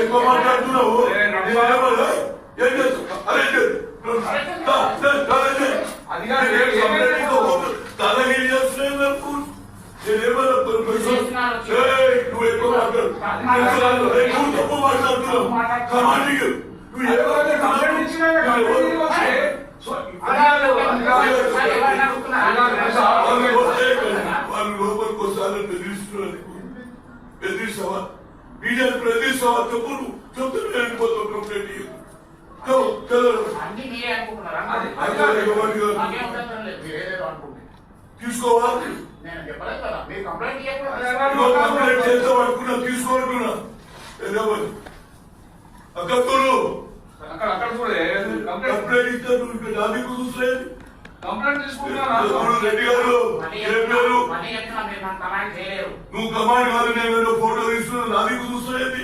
ఎక్కువ మాట్లాడుతున్నావు ఏం చేస్తావు తలగిరి చేస్తున్నావు నువ్వు ఎక్కువ మాట్లాడు నువ్వు తప్పు మాట్లాడుతున్నావు కమాండింగ్ నువ్వు వాళ్ళు లోపలికి వస్తారని బెదిరిస్తావా మీడియాను బెదిరిస్తావా చెప్పు నువ్వు చెప్తే వెళ్ళిపోతావు కంప్లైంట్ తీసుకోవాలి కంప్లైంట్ చేద్దాం అనుకున్నా తీసుకోవాలనుకున్నా అక్కడోళ్ళు కంప్లైంట్ ఇస్తాను నాది కుదుసలేదు కంప్లైంట్ తీసుకుంటున్నా రెడ్డి గారు నువ్వు కమాండ్ కాదు నేను ఫోటో తీసుకున్నా నాది కుదుసలేదు